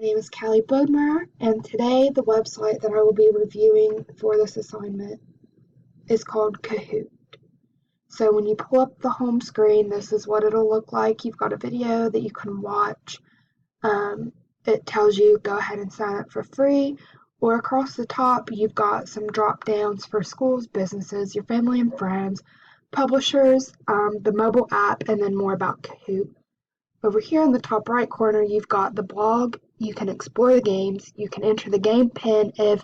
name is Callie Bodmer, and today the website that I will be reviewing for this assignment is called Kahoot. So when you pull up the home screen, this is what it'll look like. You've got a video that you can watch. It tells you go ahead and sign up for free, or across the top you've got some drop downs for schools, businesses, your family and friends, publishers, the mobile app, and then more about Kahoot. Over here in the top right corner, you've got the blog. You can explore the games. You can enter the game pin if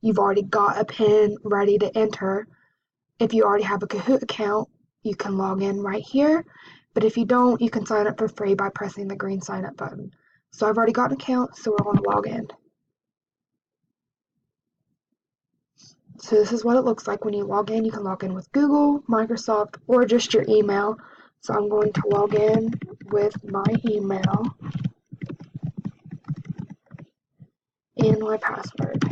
you've already got a pin ready to enter. If you already have a Kahoot account, you can log in right here. But if you don't, you can sign up for free by pressing the green sign up button. So I've already got an account, so we're going to log in. So this is what it looks like when you log in. You can log in with Google, Microsoft, or just your email. So I'm going to log in with my email and my password.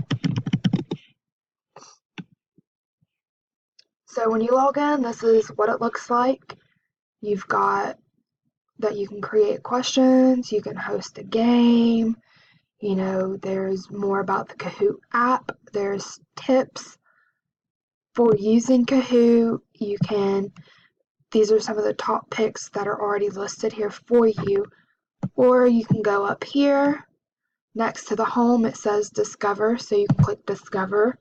So when you log in, this is what it looks like. You've got that you can create questions, you can host a game, there's more about the Kahoot app, there's tips for using Kahoot. These are some of the top picks that are already listed here for you. Or you can go up here, next to the home it says Discover, so you can click Discover.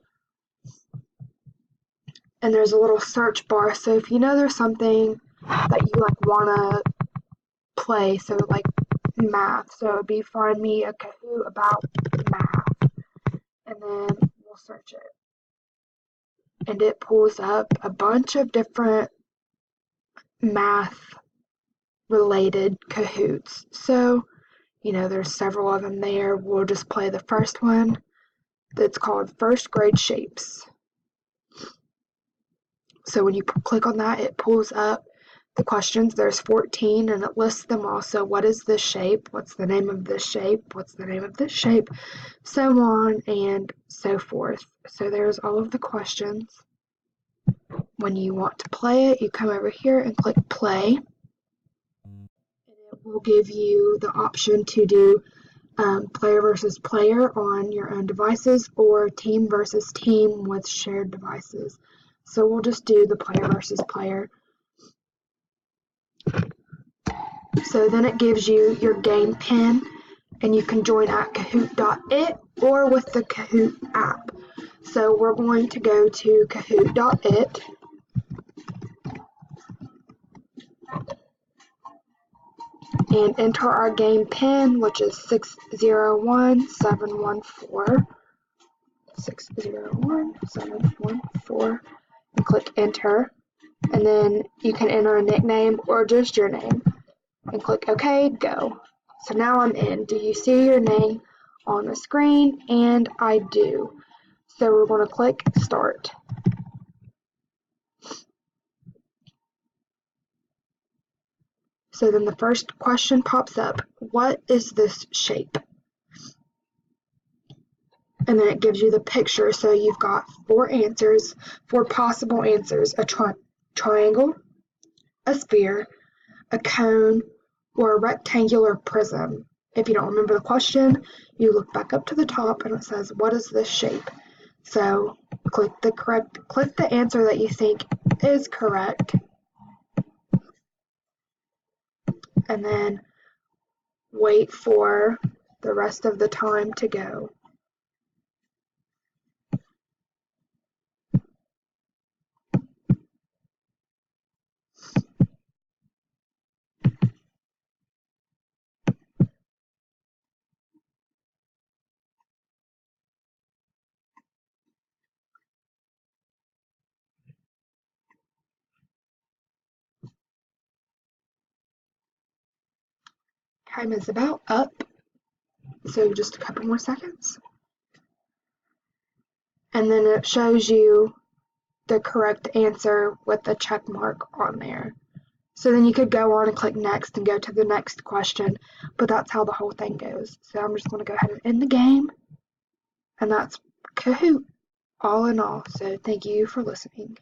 And there's a little search bar, so if you know there's something that you want to play, so like math, so it would be find me a Kahoot about math, and then we'll search it. And it pulls up a bunch of different math related Kahoots. So, there's several of them there. We'll just play the first one that's called First Grade Shapes. So when you click on that, it pulls up the questions. There's 14 and it lists them all. So what is this shape? What's the name of this shape? What's the name of this shape? So on and so forth. So there's all of the questions. When you want to play it, you come over here and click play. And it will give you the option to do player versus player on your own devices or team versus team with shared devices. So we'll just do the player versus player. So then it gives you your game pin, and you can join at kahoot.it or with the Kahoot app. So we're going to go to kahoot.it. And enter our game pin, which is 601714. 601714. And click enter. And then you can enter a nickname or just your name. And click OK, go. So now I'm in. Do you see your name on the screen? And I do. So we're going to click start. So then the first question pops up. What is this shape? And then it gives you the picture. So you've got four possible answers. A triangle, a sphere, a cone, or a rectangular prism. If you don't remember the question, you look back up to the top and it says, what is this shape? So click the answer that you think is correct. And then wait for the rest of the time to go. Time is about up, so just a couple more seconds. And then it shows you the correct answer with the check mark on there. So then you could go on and click next and go to the next question, but that's how the whole thing goes. So I'm just going to go ahead and end the game, and that's Kahoot all in all. So thank you for listening.